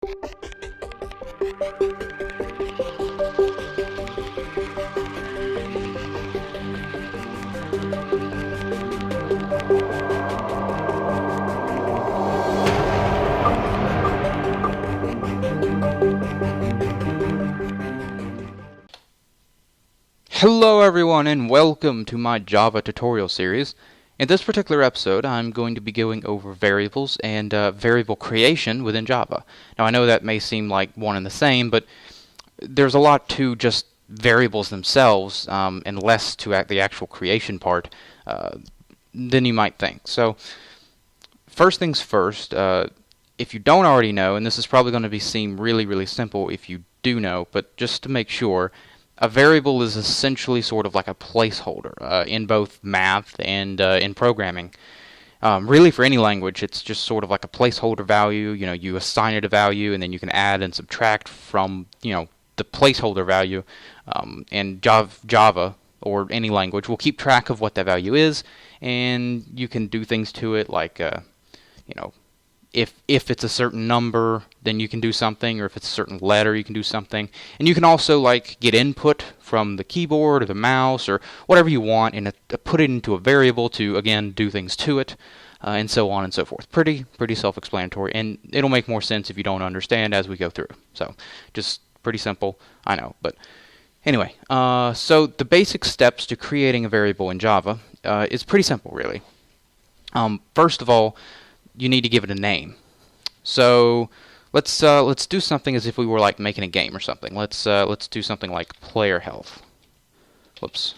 Hello everyone and welcome to my Java tutorial series. In this particular episode I'm going to be going over variables and variable creation within Java. Now I know that may seem like one and the same, but there's a lot to just variables themselves and less to the actual creation part than you might think. So first things first, if you don't already know, and this is probably going to seem really simple if you do know, but just to make sure, a variable is essentially sort of like a placeholder in both math and in programming. Really, for any language, it's just sort of like a placeholder value. You know, you assign it a value, and then you can add and subtract from the placeholder value. And Java or any language will keep track of what that value is, and you can do things to it like if it's a certain number, then you can do something, or if it's a certain letter, you can do something. And you can also like get input from the keyboard or the mouse or whatever you want and put it into a variable to, again, do things to it, and so on and so forth. Pretty self-explanatory, and it'll make more sense if you don't understand as we go through. So just pretty simple, I know. But anyway, so the basic steps to creating a variable in Java is pretty simple, really. First of all, you need to give it a name. So let's do something as if we were like making a game or something. Let's do something like player health. Whoops.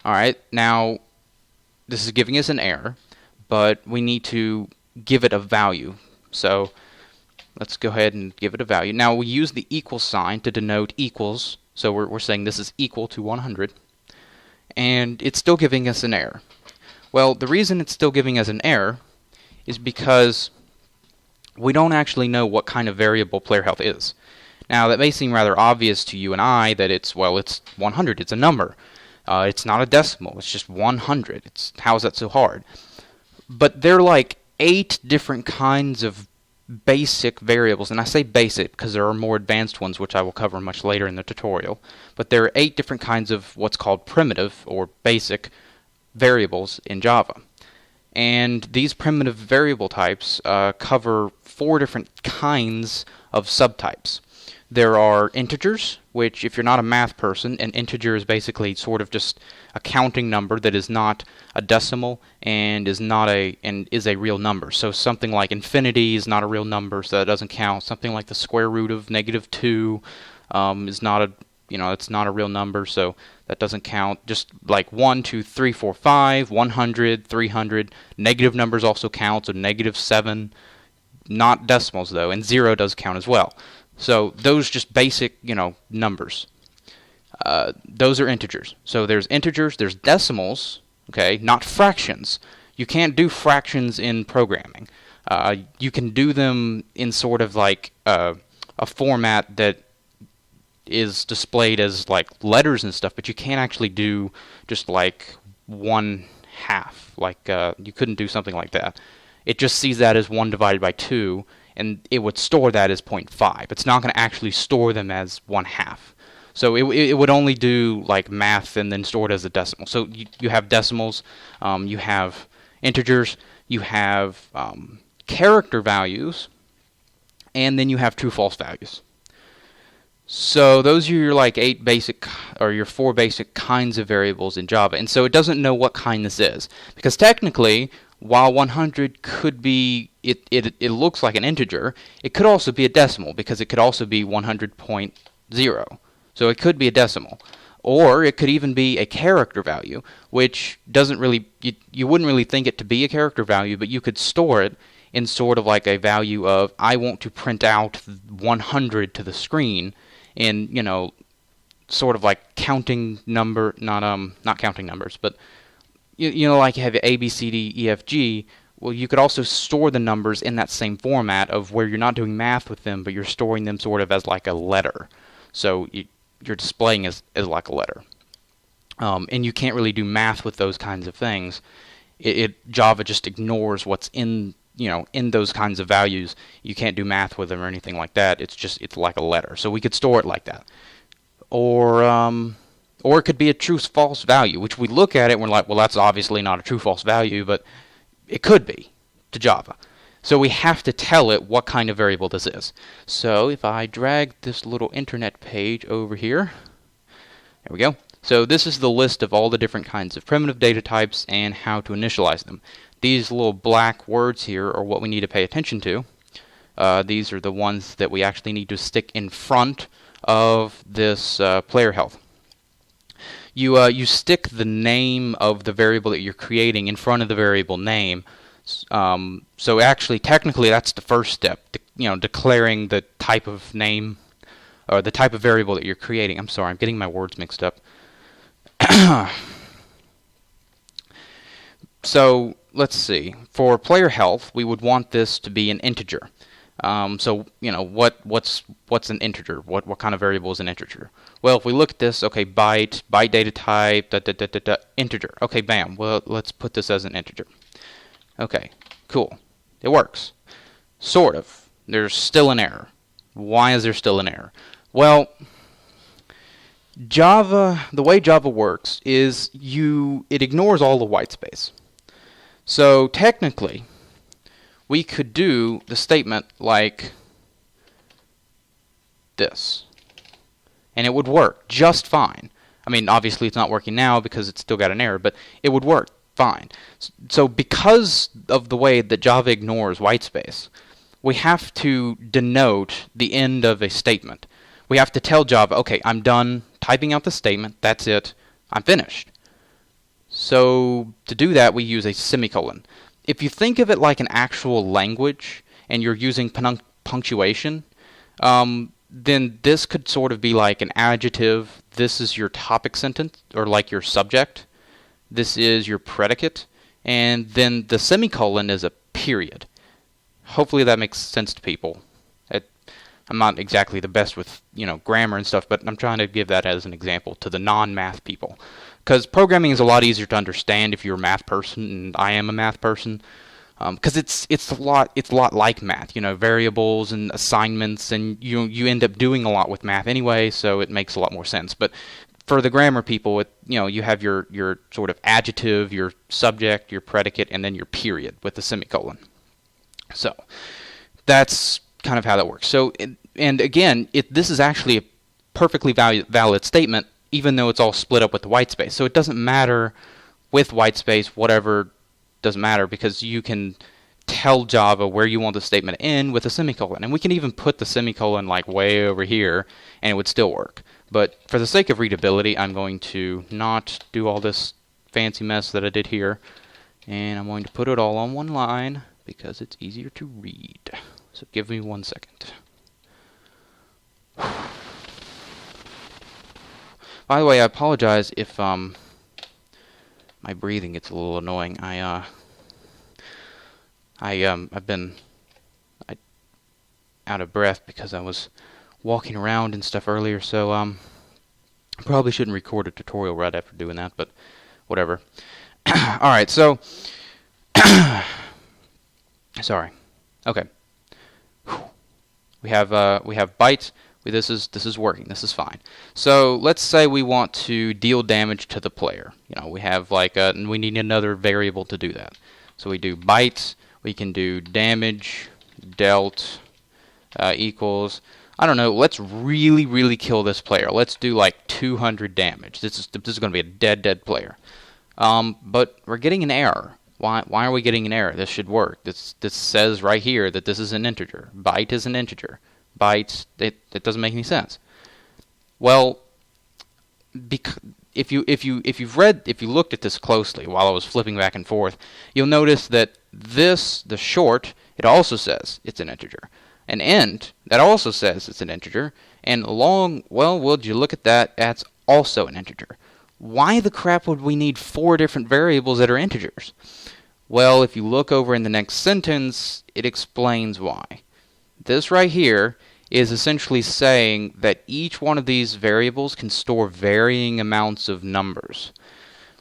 All right, now this is giving us an error, but we need to give it a value. So let's go ahead and give it a value. Now we use the equal sign to denote equals. So we're saying this is equal to 100, and it's still giving us an error. Well, the reason it's still giving us an error is because we don't actually know what kind of variable player health is. Now, that may seem rather obvious to you and I that it's 100. It's a number. It's not a decimal. It's just 100. How is that so hard? But there are like 8 different kinds of basic variables, and I say basic because there are more advanced ones which I will cover much later in the tutorial. But there are 8 different kinds of what's called primitive or basic variables in Java. And these primitive variable types cover 4 different kinds of subtypes. There are integers, which if you're not a math person, an integer is basically sort of just a counting number that is not a decimal and is a real number. So something like infinity is not a real number, so that doesn't count. Something like the square root of -2 is not a it's not a real number, so that doesn't count. Just like 1, 2, 3, 4, 5, 100, 300. Negative numbers also count, so -7. Not decimals, though, and 0 does count as well. So those just basic, numbers. Those are integers. So there's integers, there's decimals, okay, not fractions. You can't do fractions in programming. You can do them in sort of like a format that is displayed as like letters and stuff, but you can't actually do just like 1/2. Like you couldn't do something like that. It just sees that as 1 divided by 2, and it would store that as 0.5. It's not going to actually store them as 1/2. So it would only do like math and then store it as a decimal. So you have decimals, you have integers, you have character values, and then you have true-false values. So those are your like 8 basic, or your 4 basic kinds of variables in Java. And so it doesn't know what kind this is, because technically, while 100 could be, it looks like an integer, it could also be a decimal, because it could also be 100.0. So it could be a decimal. Or it could even be a character value, which doesn't really, you wouldn't really think it to be a character value, but you could store it in sort of like a value of, I want to print out 100 to the screen, in sort of like counting number, not counting numbers, but like you have A, B, C, D, E, F, G. Well, you could also store the numbers in that same format of where you're not doing math with them, but you're storing them sort of as like a letter. So you're displaying as like a letter. And you can't really do math with those kinds of things. Java just ignores what's in in those kinds of values. You can't do math with them or anything like that. It's like a letter. So we could store it like that. Or it could be a true-false value, which we look at it and we're like, well, that's obviously not a true-false value, but it could be to Java. So we have to tell it what kind of variable this is. So if I drag this little internet page over here, there we go. So this is the list of all the different kinds of primitive data types and how to initialize them. These little black words here are what we need to pay attention to. These are the ones that we actually need to stick in front of this player health. You stick the name of the variable that you're creating in front of the variable name. So actually, technically, that's the first step. Declaring the type of name or the type of variable that you're creating. I'm sorry, I'm getting my words mixed up. So let's see. For player health, we would want this to be an integer. So what's an integer? What kind of variable is an integer? Well, if we look at this, okay, byte data type, integer. Okay, bam. Well, let's put this as an integer. Okay, cool. It works. Sort of. There's still an error. Why is there still an error? Well, Java, the way Java works is it ignores all the white space. So technically, we could do the statement like this, and it would work just fine. I mean, obviously it's not working now because it's still got an error, but it would work fine. So because of the way that Java ignores whitespace, we have to denote the end of a statement. We have to tell Java, okay, I'm done typing out the statement, that's it, I'm finished. So to do that, we use a semicolon. If you think of it like an actual language and you're using punctuation, then this could sort of be like an adjective. This is your topic sentence, or like your subject. This is your predicate. And then the semicolon is a period. Hopefully that makes sense to people. I'm not exactly the best with grammar and stuff, but I'm trying to give that as an example to the non-math people. Because programming is a lot easier to understand if you're a math person, and I am a math person. Because it's a lot like math, variables and assignments, and you end up doing a lot with math anyway, so it makes a lot more sense. But for the grammar people, you have your sort of adjective, your subject, your predicate, and then your period with the semicolon. So that's kind of how that works. So and again, this is actually a perfectly valid statement, even though it's all split up with the white space. So it doesn't matter with white space, whatever. Doesn't matter, because you can tell Java where you want the statement to end with a semicolon. And we can even put the semicolon like way over here and it would still work. But for the sake of readability, I'm going to not do all this fancy mess that I did here. And I'm going to put it all on one line because it's easier to read. So give me 1 second. By the way, I apologize if my breathing gets a little annoying. I've been out of breath because I was walking around and stuff earlier, so I probably shouldn't record a tutorial right after doing that, but whatever. All right, so sorry. Okay. We have bytes. This is working. This is fine. So let's say we want to deal damage to the player. We have we need another variable to do that. So we do bytes. We can do damage dealt equals, I don't know. Let's really kill this player. Let's do like 200 damage. This is going to be a dead player. But we're getting an error. Why are we getting an error? This should work. This says right here that this is an integer. Byte is an integer. Bytes, it doesn't make any sense. Well, if you looked at this closely while I was flipping back and forth, you'll notice that the short, it also says it's an integer. An end, that also says it's an integer. And long, well, would you look at that, that's also an integer. Why the crap would we need 4 different variables that are integers? Well, if you look over in the next sentence, it explains why. This right here is essentially saying that each one of these variables can store varying amounts of numbers.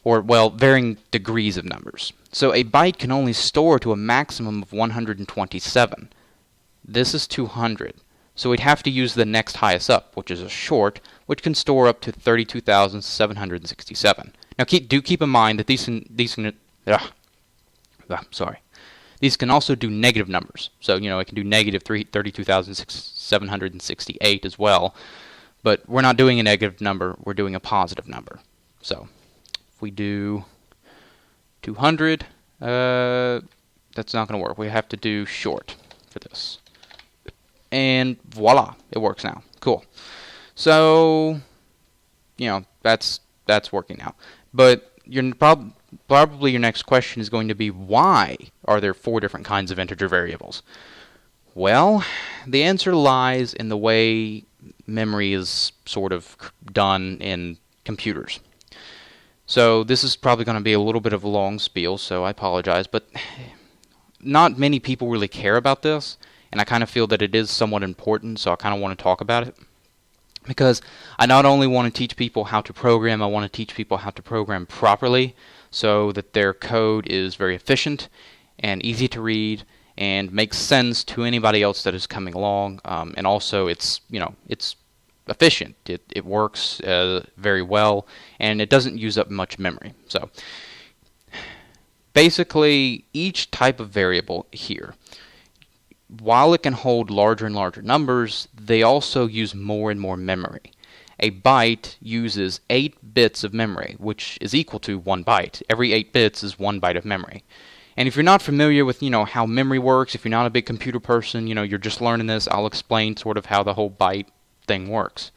or, well, varying degrees of numbers. So a byte can only store to a maximum of 127. This is 200. So we'd have to use the next highest up, which is a short, which can store up to 32,767. Now keep in mind that these can also do negative numbers. So, it can do negative 32,768 as well. But we're not doing a negative number, we're doing a positive number. So if we do 200, that's not going to work. We have to do short for this. And voila, it works now. Cool. So, that's working now. But probably your next question is going to be, why are there 4 different kinds of integer variables? Well, the answer lies in the way memory is sort of done in computers. So this is probably going to be a little bit of a long spiel, so I apologize, but not many people really care about this, and I kind of feel that it is somewhat important, so I kind of want to talk about it. Because I not only want to teach people how to program, I want to teach people how to program properly so that their code is very efficient and easy to read and makes sense to anybody else that is coming along. And also it's efficient. It works very well, and it doesn't use up much memory. So basically, each type of variable here, while it can hold larger and larger numbers, they also use more and more memory. A byte uses 8 bits of memory, which is equal to 1 byte. Every 8 bits is 1 byte of memory. And if you're not familiar with, how memory works, if you're not a big computer person, you're just learning this, I'll explain sort of how the whole byte thing works.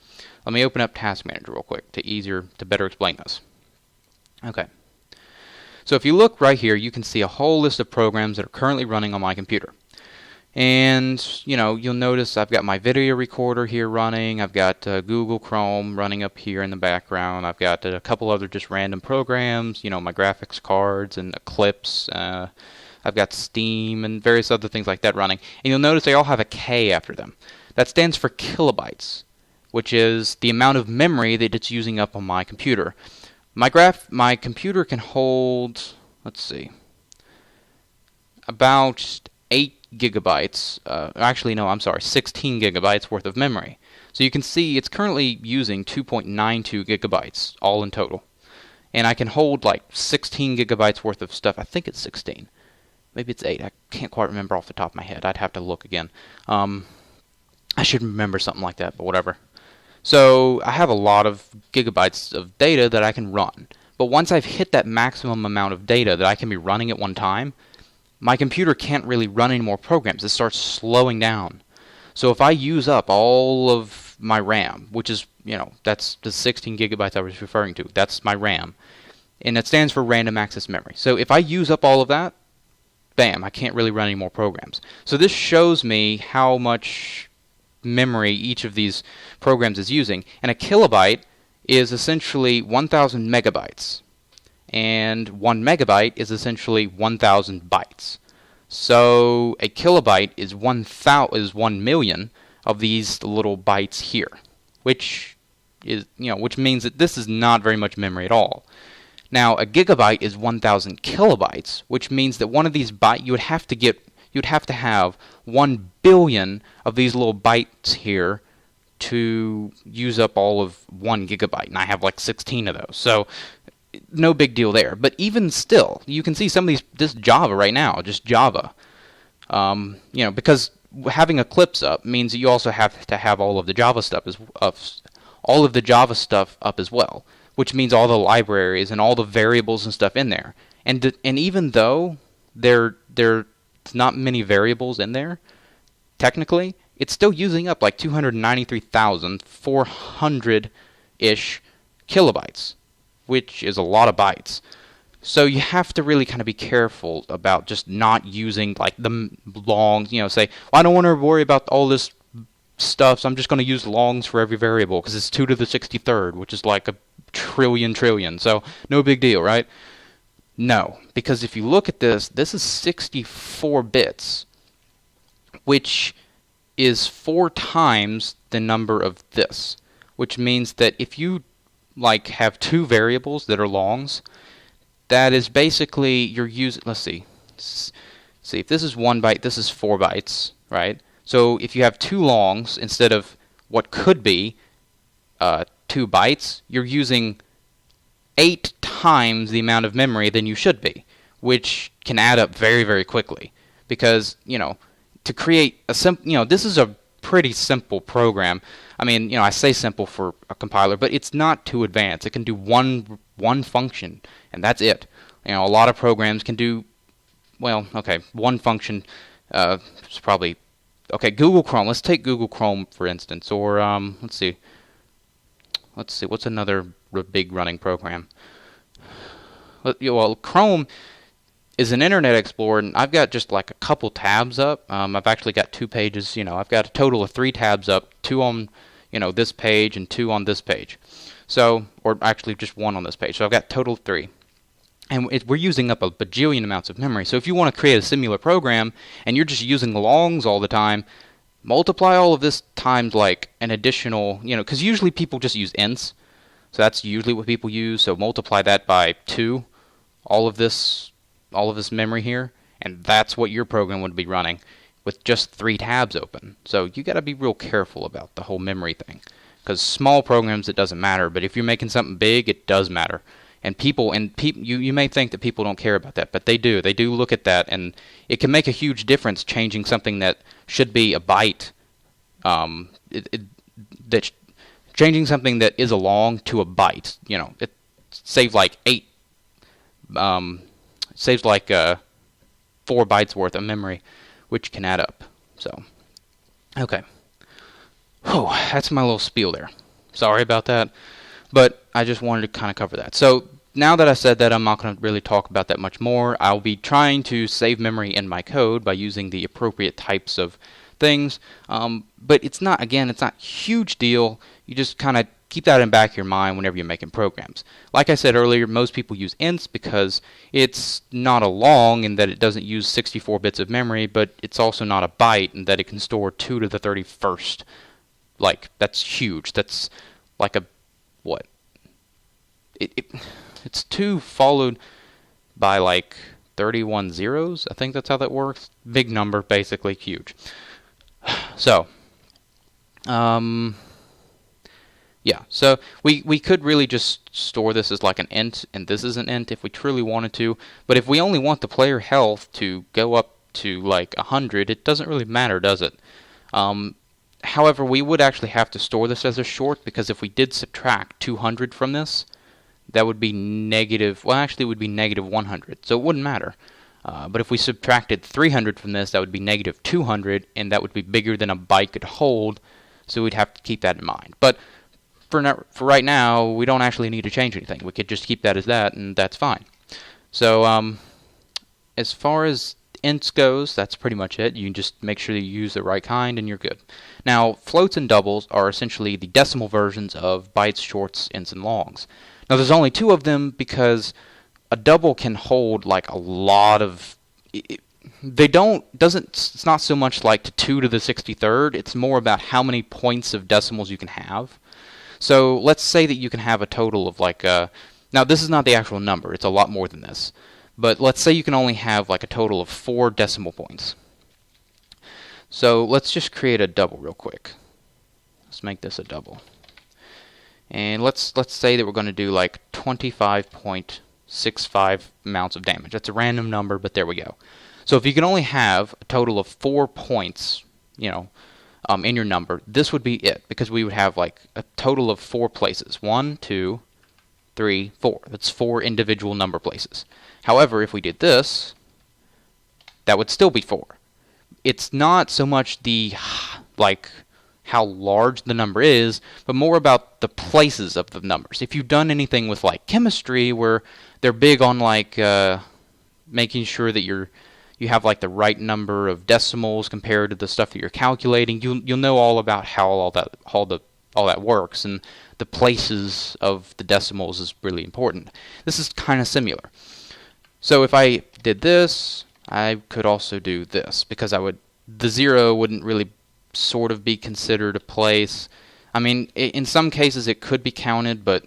Let me open up Task Manager real quick to better explain this. Okay. So if you look right here, you can see a whole list of programs that are currently running on my computer. And, you'll notice I've got my video recorder here running. I've got Google Chrome running up here in the background. I've got a couple other just random programs, my graphics cards and Eclipse. I've got Steam and various other things like that running. And you'll notice they all have a K after them. That stands for kilobytes, which is the amount of memory that it's using up on my computer. My computer can hold, let's see, about 8 gigabytes, 16 gigabytes worth of memory. So you can see it's currently using 2.92 gigabytes all in total. And I can hold like 16 gigabytes worth of stuff. I think it's 16. Maybe it's 8. I can't quite remember off the top of my head. I'd have to look again. I should remember something like that, but whatever. So I have a lot of gigabytes of data that I can run. But once I've hit that maximum amount of data that I can be running at one time, my computer can't really run any more programs. It starts slowing down. So if I use up all of my RAM, which is, that's the 16 gigabytes I was referring to. That's my RAM. And it stands for random access memory. So if I use up all of that, bam, I can't really run any more programs. So this shows me how much memory each of these programs is using. And a kilobyte is essentially 1,000 megabytes. And 1 megabyte is essentially 1,000 bytes. So a kilobyte is 1 million of these little bytes here, which means that this is not very much memory at all. Now a gigabyte is 1,000 kilobytes, which means that one of these bytes you'd have to have 1 billion of these little bytes here to use up all of 1 gigabyte, and I have like 16 of those. So no big deal there. But even still, you can see some of this Java right now, just Java. Because having Eclipse up means that you also have to have all of the Java stuff up as well, which means all the libraries and all the variables and stuff in there. And even though there's not many variables in there, technically, it's still using up like 293,400-ish kilobytes, which is a lot of bytes. So you have to really kind of be careful about just not using like the longs, say, well, I don't want to worry about all this stuff, so I'm just going to use longs for every variable because it's 2 to the 63rd, which is like a trillion. So no big deal, right? No, because if you look at this is 64 bits, which is 4 times the number of this, which means that if you have 2 variables that are longs, that is basically you're using. Let's see. See, if this is 1 byte, this is 4 bytes, right? So if you have 2 longs instead of what could be 2 bytes, you're using 8 times the amount of memory than you should be, which can add up very, very quickly. Because, to create a this is a pretty simple program. I mean, I say simple for a compiler, but it's not too advanced. It can do one function, and that's it. A lot of programs can do, well, okay, one function is probably, okay, Google Chrome. Let's take Google Chrome, for instance, or, let's see, what's another big running program? Well, Chrome is an Internet Explorer, and I've got just like a couple tabs up. I've actually got 2 pages, I've got a total of 3 tabs up, 2 on, this page and 2 on this page. So, or actually just 1 on this page. So I've got total 3. And we're using up a bajillion amounts of memory. So if you want to create a similar program, and you're just using longs all the time, multiply all of this times like an additional, because usually people just use ints. So that's usually what people use. So multiply that by 2, all of this memory here, and that's what your program would be running with just 3 tabs open. So you got to be real careful about the whole memory thing, because small programs it doesn't matter, but if you're making something big, it does matter. And you may think that people don't care about that, but they do. They do look at that, and it can make a huge difference changing something that should be a byte. Changing something that is a long to a byte. It saves like 4 bytes worth of memory, which can add up. So, okay. Whew, that's my little spiel there. Sorry about that, but I just wanted to kind of cover that. So now that I said that, I'm not going to really talk about that much more. I'll be trying to save memory in my code by using the appropriate types of things, but it's not a huge deal. You just kind of keep that in the back of your mind whenever you're making programs. Like I said earlier, most people use ints because it's not a long in that it doesn't use 64 bits of memory, but it's also not a byte in that it can store 2 to the 31st. Like, that's huge. That's like a, what? It's 2 followed by like 31 zeros. I think that's how that works. Big number, basically huge. So, yeah, so we could really just store this as like an int, and this is an int if we truly wanted to. But if we only want the player health to go up to like 100, it doesn't really matter, does it? However, we would actually have to store this as a short, because if we did subtract 200 from this, that would be negative, well actually it would be negative 100, so it wouldn't matter. But if we subtracted 300 from this, that would be negative 200, and that would be bigger than a byte could hold, so we'd have to keep that in mind. But for right now, we don't actually need to change anything. We could just keep that as that, and that's fine. So as far as ints goes, that's pretty much it. You can just make sure you use the right kind, and you're good. Now, floats and doubles are essentially the decimal versions of bytes, shorts, ints, and longs. Now, there's only 2 of them because a double can hold like a lot of. It's not so much like to 2 to the 63rd. It's more about how many points of decimals you can have. So let's say that you can have a total of like now this is not the actual number, it's a lot more than this. But let's say you can only have like a total of 4 decimal points. So let's just create a double real quick. Let's make this a double. And let's say that we're going to do like 25.65 amounts of damage. That's a random number, but there we go. So if you can only have a total of 4 points, in your number, this would be it, because we would have like a total of 4 places. 1, 2, 3, 4. That's 4 individual number places. However, if we did this, that would still be 4. It's not so much the how large the number is, but more about the places of the numbers. If you've done anything with like chemistry, where they're big on like making sure that you have like the right number of decimals compared to the stuff that you're calculating, you'll know all about how all that works, and the places of the decimals is really important. This is kind of similar. So if I did this, I could also do this, because the 0 wouldn't really sort of be considered a place. I mean, in some cases it could be counted, but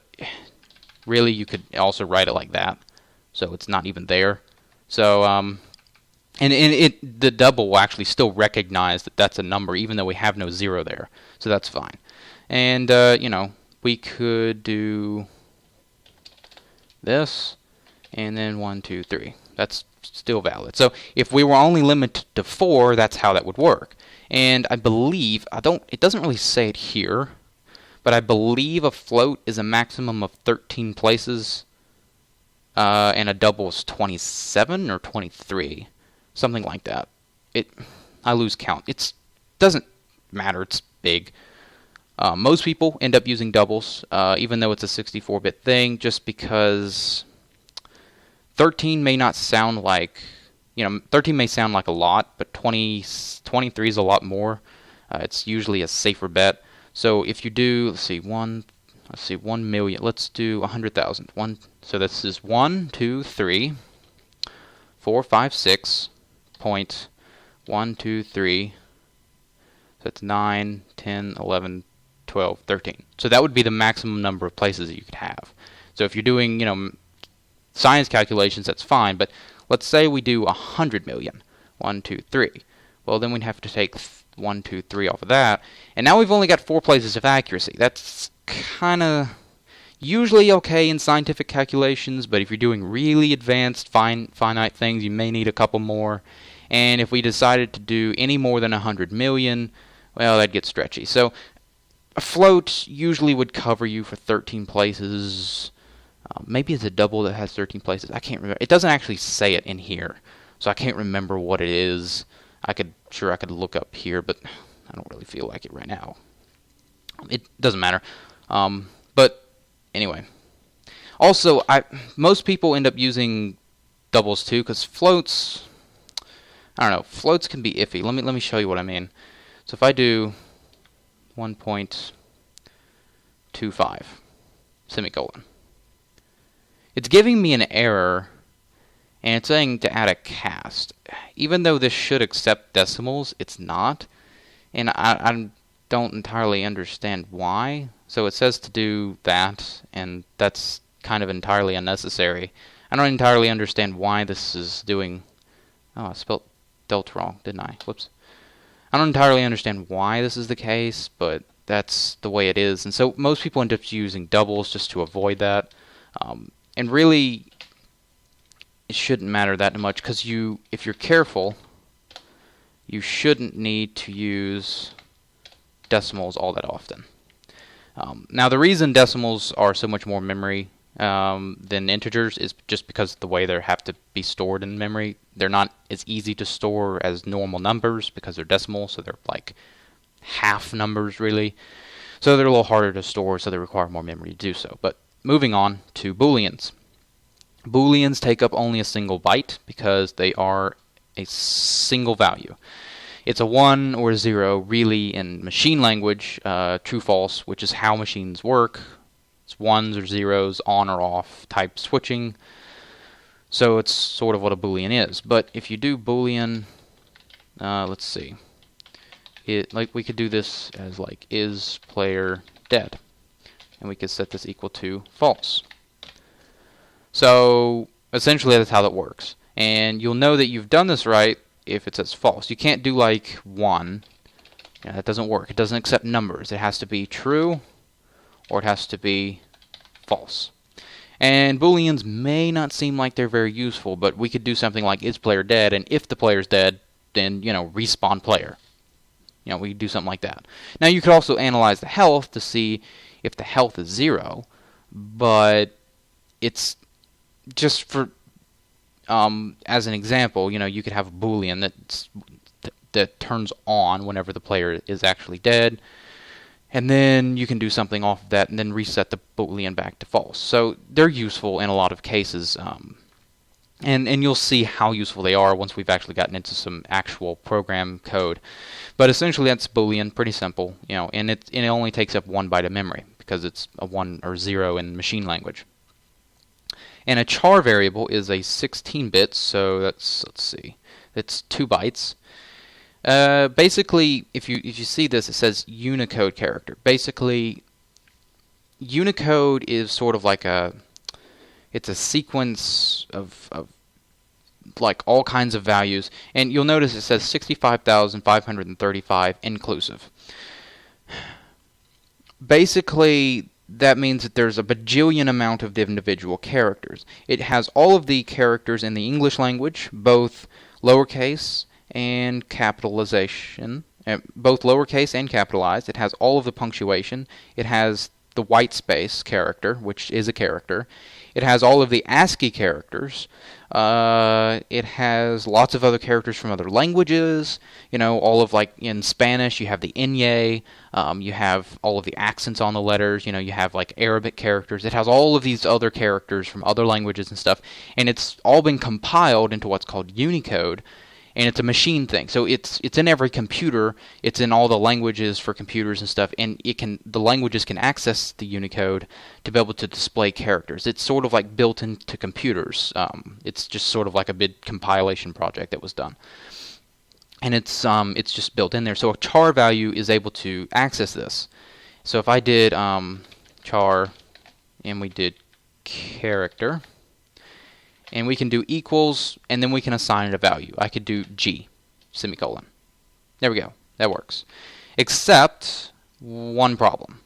really you could also write it like that. so it's not even there. So and the double will actually still recognize that that's a number, even though we have no 0 there. So that's fine. And you know, we could do this, and then 1, 2, 3. That's still valid. So if we were only limited to 4, that's how that would work. And I believe, it doesn't really say it here, but I believe a float is a maximum of 13 places, and a double is 27 or 23, something like that. I lose count. It doesn't matter. It's big. Most people end up using doubles, even though it's a 64-bit thing, just because 13 may not sound like, 13 may sound like a lot, but 23 is a lot more. It's usually a safer bet. So if you do, let's see, 1 million. Let's do 100,000. So this is 1, 2, 3, 4, 5, 6. Point 1, 2, 3. So it's 9, 10, 11, 12, 13. So that would be the maximum number of places that you could have. So if you're doing, science calculations, that's fine. But let's say we do 100 million. 1, 2, 3. Well, then we'd have to take 1, 2, 3 off of that. And now we've only got 4 places of accuracy. That's kind of usually okay in scientific calculations, but if you're doing really advanced finite things, you may need a couple more. And if we decided to do any more than 100 million, well, that'd get stretchy. So a float usually would cover you for 13 places. Maybe it's a double that has 13 places. I can't remember. It doesn't actually say it in here, so I can't remember what it is. I could look up here, but I don't really feel like it right now. It doesn't matter. But anyway. Also, most people end up using doubles too, because floats, I don't know, floats can be iffy. Let me show you what I mean. So if I do 1.25 semicolon, it's giving me an error, and it's saying to add a cast. Even though this should accept decimals, it's not, and I don't entirely understand why. So it says to do that, and that's kind of entirely unnecessary. I don't entirely understand why this is doing... Oh, I spelled dealt wrong, didn't I? Whoops. I don't entirely understand why this is the case, but that's the way it is. And so most people end up using doubles just to avoid that. And really, it shouldn't matter that much, because if you're careful, you shouldn't need to use decimals all that often. Now, the reason decimals are so much more memory than integers is just because of the way they have to be stored in memory. They're not as easy to store as normal numbers because they're decimals, so they're like half numbers, really. So they're a little harder to store, so they require more memory to do so. But moving on to Booleans. Booleans take up only a single byte because they are a single value. It's a 1 or a 0, really, in machine language, true, false, which is how machines work. It's 1s or 0s, on or off type switching. So it's sort of what a Boolean is. But if you do Boolean, let's see. We could do this as like is player dead. And we could set this equal to false. So essentially that's how that works. And you'll know that you've done this right if it says false. You can't do like 1. That doesn't work. It doesn't accept numbers. It has to be true or it has to be false. And Booleans may not seem like they're very useful, but we could do something like is player dead, and if the player's dead, then, respawn player. We could do something like that. Now you could also analyze the health to see if the health is 0, but it's just for as an example, you could have a Boolean that turns on whenever the player is actually dead, and then you can do something off of that and then reset the Boolean back to false. So they're useful in a lot of cases, and you'll see how useful they are once we've actually gotten into some actual program code. But essentially that's Boolean, pretty simple, and it only takes up 1 byte of memory because it's a 1 or 0 in machine language. And a char variable is a 16-bit, so that's, let's see, it's 2 bytes. Basically, if you see this, it says Unicode character. Basically, Unicode is sort of like It's a sequence of like all kinds of values, and you'll notice it says 65,535 inclusive. Basically, that means that there's a bajillion amount of individual characters. It has all of the characters in the English language, both lowercase and capitalization, both lowercase and capitalized. It has all of the punctuation. It has the white space character, which is a character. It has all of the ASCII characters. It has lots of other characters from other languages. You know, all of, like, in Spanish, you have the ñ. You have all of the accents on the letters. You know, you have, like, Arabic characters. It has all of these other characters from other languages and stuff. And it's all been compiled into what's called Unicode. And it's a machine thing, so it's in every computer. It's in all the languages for computers and stuff, and the languages can access the Unicode to be able to display characters. It's sort of like built into computers. It's just sort of like a big compilation project that was done, and it's just built in there. So a char value is able to access this. So if I did char, and we did character. And we can do equals, and then we can assign it a value. I could do G, semicolon. There we go. That works. Except one problem.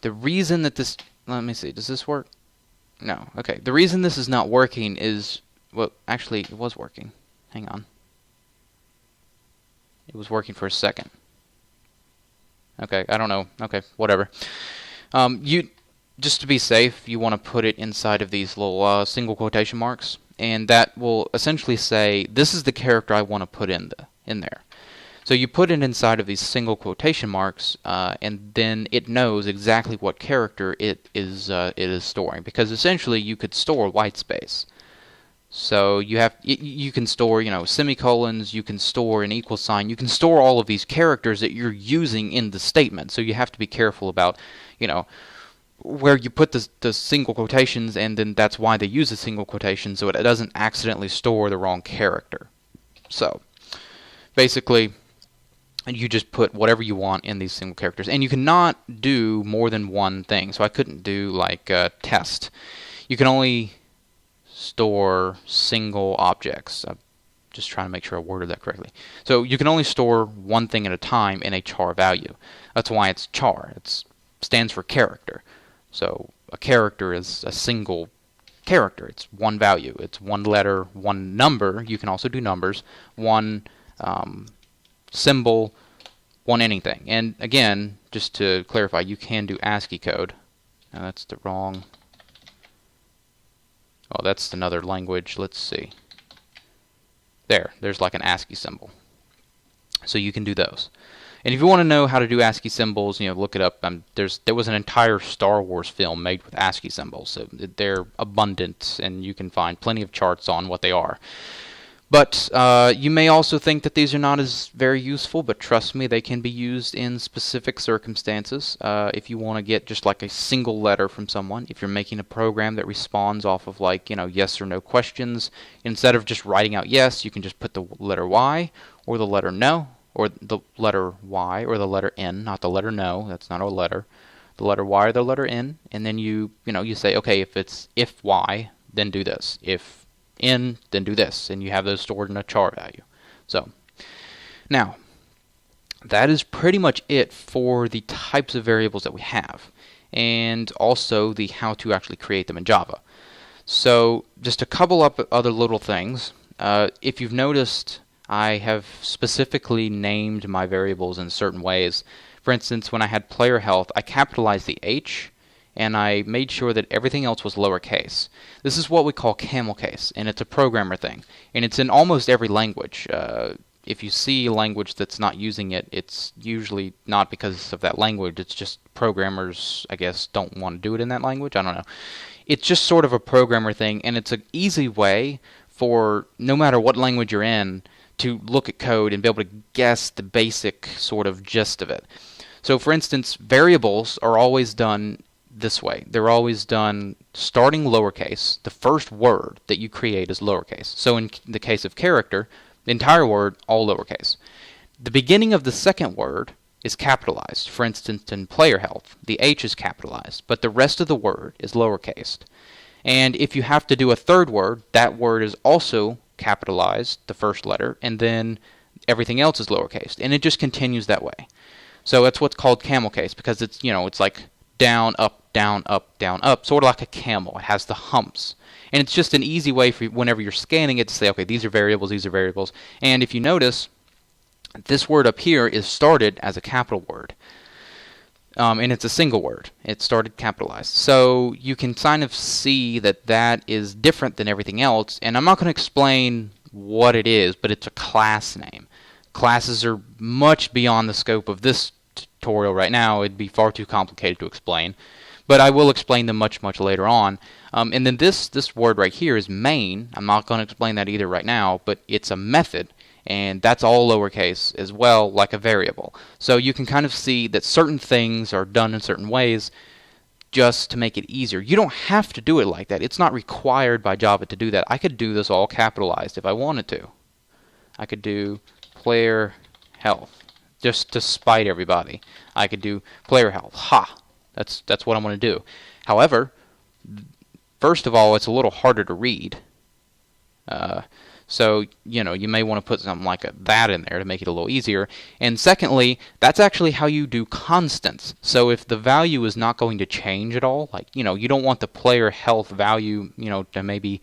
The reason that this... Let me see. Does this work? No. Okay. The reason this is not working is... Well, actually, it was working. Hang on. It was working for a second. Okay. I don't know. Okay. Whatever. Just to be safe, you want to put it inside of these little single quotation marks, and that will essentially say, this is the character I want to put in there. So you put it inside of these single quotation marks, and then it knows exactly what character it is storing, because essentially you could store white space. So you can store, you know, semicolons, you can store an equal sign, you can store all of these characters that you're using in the statement. So you have to be careful about, you know, where you put the single quotations, and then that's why they use the single quotation, so it doesn't accidentally store the wrong character. So basically, you just put whatever you want in these single characters, and you cannot do more than one thing. So I couldn't do like test. You can only store single objects. I'm just trying to make sure I worded that correctly. So you can only store one thing at a time in a char value. That's why it's char. It stands for character. So a character is a single character. It's one value. It's one letter, one number. You can also do numbers. One symbol, one anything. And again, just to clarify, you can do ASCII code. Now that's the wrong... Oh, that's another language. Let's see. There's like an ASCII symbol. So you can do those. And if you want to know how to do ASCII symbols, you know, look it up. There was an entire Star Wars film made with ASCII symbols. So they're abundant, and you can find plenty of charts on what they are. But you may also think that these are not as very useful, but trust me, they can be used in specific circumstances. If you want to get just like a single letter from someone, if you're making a program that responds off of, like, you know, yes or no questions, instead of just writing out yes, you can just put the letter Y or the letter no, or the letter Y or the letter N, not the letter no, that's not a letter. The letter Y or the letter N, and then you say, okay, if Y, then do this. If N, then do this, and you have those stored in a char value. So, now, that is pretty much it for the types of variables that we have, and also the how to actually create them in Java. So, just a couple of other little things. If you've noticed, I have specifically named my variables in certain ways. For instance, when I had player health, I capitalized the H, and I made sure that everything else was lowercase. This is what we call Camelcase, and it's a programmer thing. And it's in almost every language. If you see a language that's not using it, it's usually not because of that language. It's just programmers, I guess, don't want to do it in that language. I don't know. It's just sort of a programmer thing, and it's an easy way for no matter what language you're in to look at code and be able to guess the basic sort of gist of it. So, for instance, variables are always done this way. They're always done starting lowercase. The first word that you create is lowercase. So in the case of character, the entire word, all lowercase. The beginning of the second word is capitalized. For instance, in player health, the H is capitalized, but the rest of the word is lowercased. And if you have to do a third word, that word is also capitalized, the first letter, and then everything else is lowercase, and it just continues that way. So that's what's called Camelcase, because it's, it's like down, up, down, up, down, up, sort of like a camel. It has the humps. And it's just an easy way for whenever you're scanning it to say, okay, these are variables, these are variables. And if you notice, this word up here is started as a capital word. And it's a single word. It started capitalized. So you can kind of see that that is different than everything else. And I'm not going to explain what it is, but it's a class name. Classes are much beyond the scope of this tutorial right now. It'd be far too complicated to explain. But I will explain them much, much later on. And then this word right here is main. I'm not going to explain that either right now, but it's a method. And that's all lowercase as well, like a variable. So you can kind of see that certain things are done in certain ways just to make it easier. You don't have to do it like that. It's not required by Java to do that. I could do this all capitalized if I wanted to. I could do player health just to spite everybody. I could do player health. Ha! That's what I'm going to do. However, first of all, it's a little harder to read. So, you may want to put something like that in there to make it a little easier. And secondly, that's actually how you do constants. So if the value is not going to change at all, like, you don't want the player health value, to maybe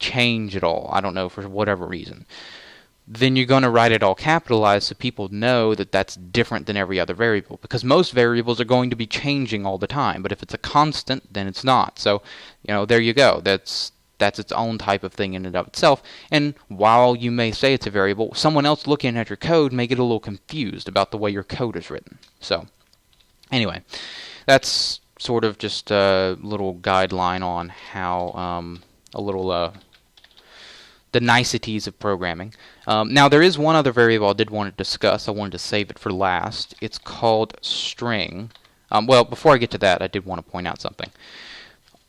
change at all, I don't know, for whatever reason, then you're going to write it all capitalized so people know that that's different than every other variable. Because most variables are going to be changing all the time. But if it's a constant, then it's not. So, there you go. That's its own type of thing in and of itself. And while you may say it's a variable, someone else looking at your code may get a little confused about the way your code is written. So, anyway, that's sort of just a little guideline on how the niceties of programming. Now, there is one other variable I did want to discuss. I wanted to save it for last. It's called string. Well, before I get to that, I did want to point out something.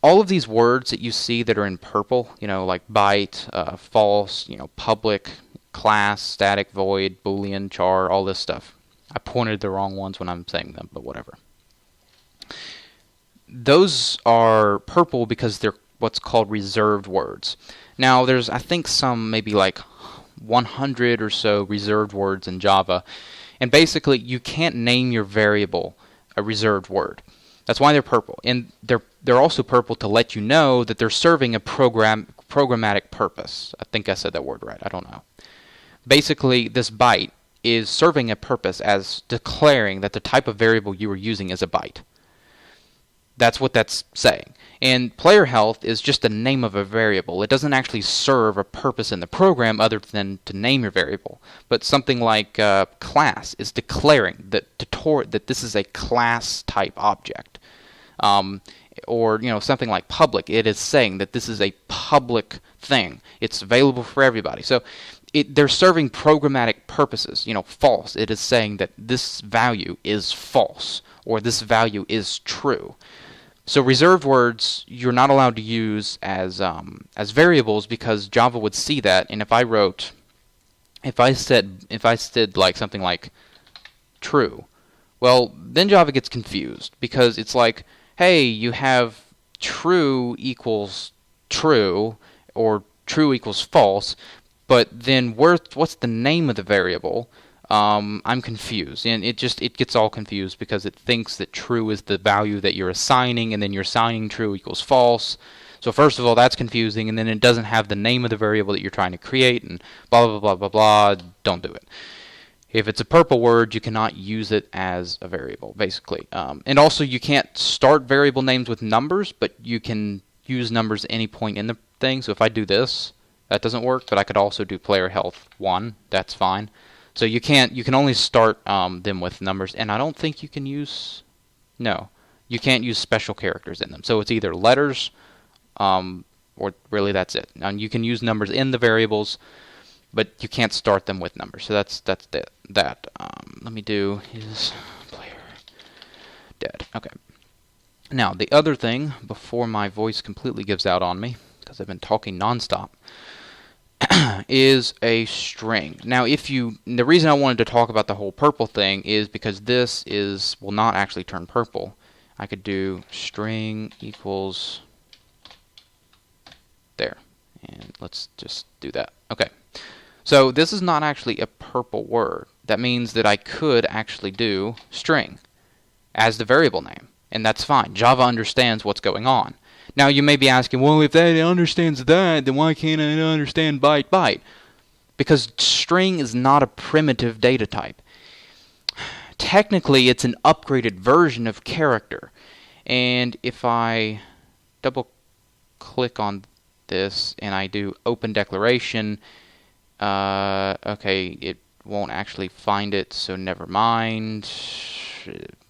All of these words that you see that are in purple, like byte, false, public, class, static, void, boolean, char, all this stuff. I pointed the wrong ones when I'm saying them, but whatever. Those are purple because they're what's called reserved words. Now, there's, I think, maybe like 100 or so reserved words in Java. And basically, you can't name your variable a reserved word. That's why they're purple. And they're also purple to let you know that they're serving a programmatic purpose. I think I said that word right. I don't know. Basically, this byte is serving a purpose as declaring that the type of variable you are using is a byte. That's what that's saying. And player health is just the name of a variable. It doesn't actually serve a purpose in the program other than to name your variable. But something like class is declaring that this is a class type object. Or something like public, it is saying that this is a public thing. It's available for everybody. So they're serving programmatic purposes. False, it is saying that this value is false or this value is true. So reserved words you're not allowed to use as variables because Java would see that, and if I said like something like true, well, then Java gets confused because it's like, hey, you have true equals true or true equals false, but then what's the name of the variable? I'm confused, and it gets all confused because it thinks that true is the value that you're assigning, and then you're assigning true equals false. So first of all, that's confusing, and then it doesn't have the name of the variable that you're trying to create, and blah, blah, blah, blah, blah. Don't do it. If it's a purple word, you cannot use it as a variable, basically. And also, you can't start variable names with numbers, but you can use numbers at any point in the thing. So if I do this, that doesn't work, but I could also do player health 1. That's fine. So you can only start them with numbers, and I don't think you can use, no, you can't use special characters in them. So it's either letters, or really that's it. And you can use numbers in the variables, but you can't start them with numbers. So that's that. Let me do is player dead. Okay. Now the other thing before my voice completely gives out on me, because I've been talking nonstop, is a string. Now, the reason I wanted to talk about the whole purple thing is because this will not actually turn purple. I could do string equals There. And let's just do that. Okay. So this is not actually a purple word. That means that I could actually do string as the variable name. And that's fine. Java understands what's going on. Now you may be asking, well, if that understands that, then why can't it understand byte byte? Because string is not a primitive data type. Technically, it's an upgraded version of character. And if I double click on this and I do open declaration, okay, it won't actually find it, so never mind.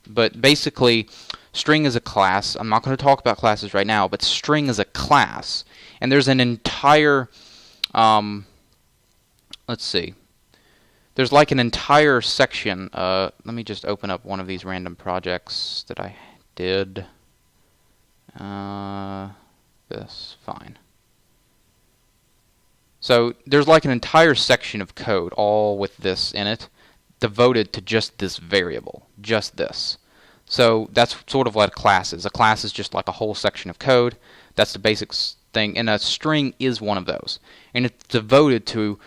But basically, string is a class. I'm not going to talk about classes right now, but string is a class. And there's an entire, let's see. There's like an entire section. Let me just open up one of these random projects that I did. This, fine. So there's like an entire section of code, all with this in it, devoted to just this variable, just this. So that's sort of what a class is. A class is just like a whole section of code. That's the basic thing, and a string is one of those. And it's devoted to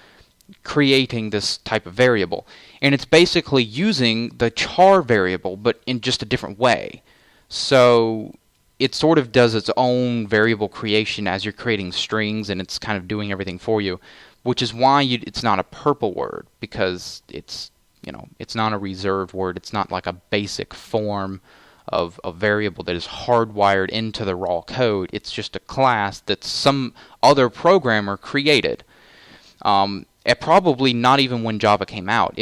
creating this type of variable. And it's basically using the char variable, but in just a different way. So it sort of does its own variable creation as you're creating strings, and it's kind of doing everything for you, which is why it's not a purple word, because it's, you know, it's not a reserved word. It's not like a basic form of a variable that is hardwired into the raw code. It's just a class that some other programmer created. Probably not even when Java came out.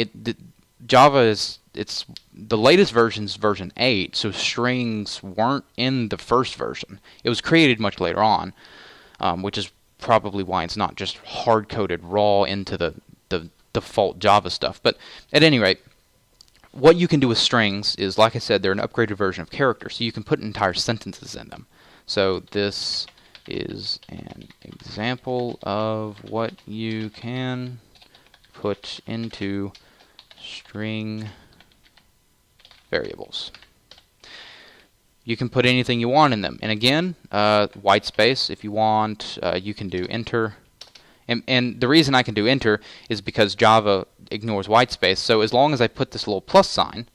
Java is, it's the latest version's version 8, so strings weren't in the first version. It was created much later on, which is probably why it's not just hard-coded raw into the default Java stuff. But at any rate, what you can do with strings is, like I said, they're an upgraded version of characters, so you can put entire sentences in them. So this is an example of what you can put into string variables. You can put anything you want in them. And again, white space, if you want, you can do enter. And the reason I can do enter is because Java ignores white space. So as long as I put this little plus sign,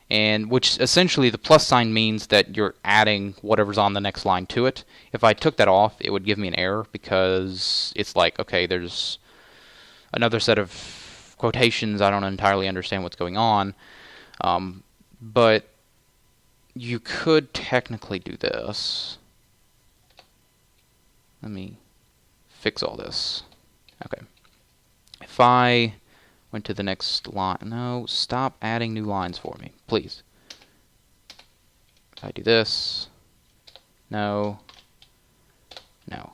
and which essentially the plus sign means that you're adding whatever's on the next line to it. If I took that off, it would give me an error, because it's like, okay, there's another set of quotations. I don't entirely understand what's going on. But you could technically do this. Let me fix all this. Okay. If I went to the next line. No, stop adding new lines for me, please. If I do this. No. No.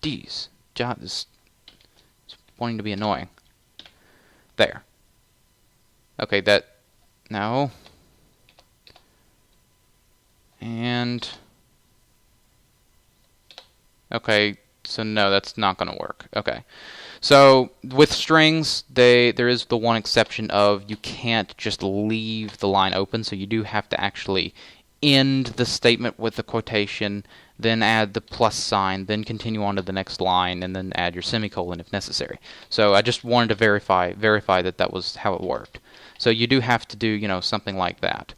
Geez. Java is wanting to be annoying. There. Okay, that. No. And. Okay, so no, that's not going to work. Okay. So with strings, there is the one exception of you can't just leave the line open, so you do have to actually end the statement with the quotation, then add the plus sign, then continue on to the next line, and then add your semicolon if necessary. So I just wanted to verify that that was how it worked. So you do have to do, you know, something like that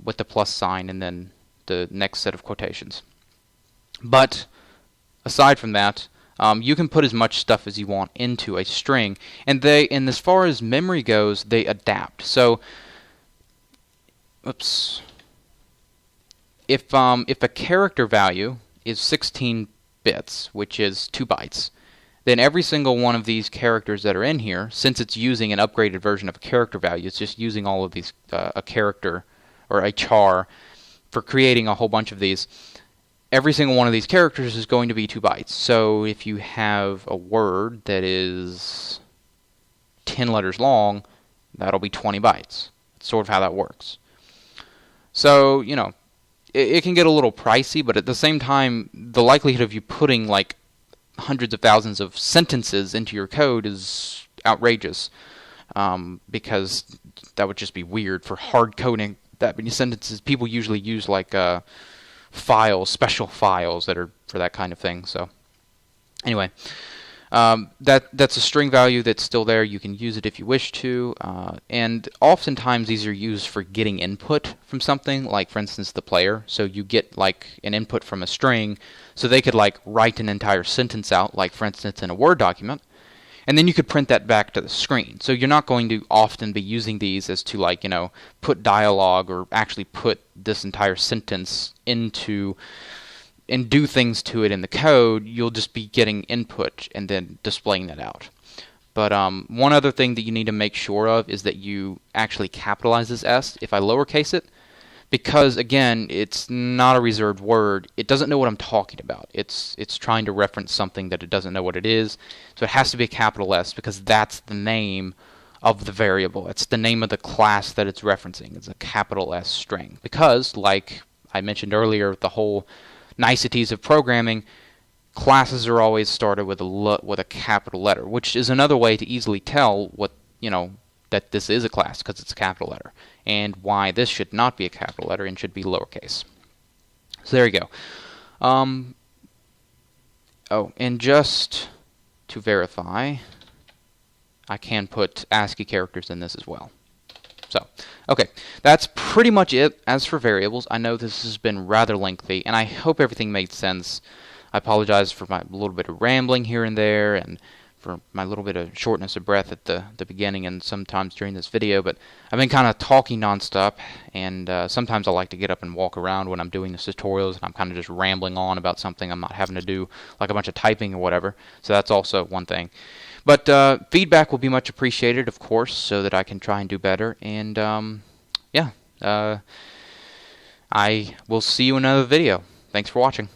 with the plus sign and then the next set of quotations. But aside from that, you can put as much stuff as you want into a string, and as far as memory goes, they adapt. So, oops. If a character value is 16 bits, which is 2 bytes, then every single one of these characters that are in here, since it's using an upgraded version of a character value, it's just using all of these a character or a char for creating a whole bunch of these. Every single one of these characters is going to be 2 bytes. So if you have a word that is 10 letters long, that'll be 20 bytes. That's sort of how that works. So, you know, it can get a little pricey, but at the same time, the likelihood of you putting like hundreds of thousands of sentences into your code is outrageous, because that would just be weird for hard coding that many sentences. People usually use like files, special files that are for that kind of thing. So Anyway, that's a string value that's still there. You can use it if you wish to, and oftentimes these are used for getting input from something, like for instance the player. So you get like an input from a string, so they could like write an entire sentence out, like for instance in a Word document, and then you could print that back to the screen. So you're not going to often be using these as to like, put dialogue or actually put this entire sentence into and do things to it in the code. You'll just be getting input and then displaying that out. But one other thing that you need to make sure of is that you actually capitalize this S if I lowercase it, because again, it's not a reserved word. It doesn't know what I'm talking about. It's trying to reference something that it doesn't know what it is. So it has to be a capital S because that's the name of the variable. It's the name of the class that it's referencing. It's a capital S string. Because, like I mentioned earlier, the whole niceties of programming, classes are always started with a capital letter, which is another way to easily tell what, that this is a class because it's a capital letter, and why this should not be a capital letter and should be lowercase. So there you go. Oh, and just to verify, I can put ASCII characters in this as well. So, okay, that's pretty much it. As for variables, I know this has been rather lengthy, and I hope everything made sense. I apologize for my little bit of rambling here and there, and for my little bit of shortness of breath at the beginning and sometimes during this video, but I've been kind of talking nonstop, and sometimes I like to get up and walk around when I'm doing these tutorials, and I'm kind of just rambling on about something. I'm not having to do like a bunch of typing or whatever, so that's also one thing. But feedback will be much appreciated, of course, so that I can try and do better. And yeah, I will see you in another video. Thanks for watching.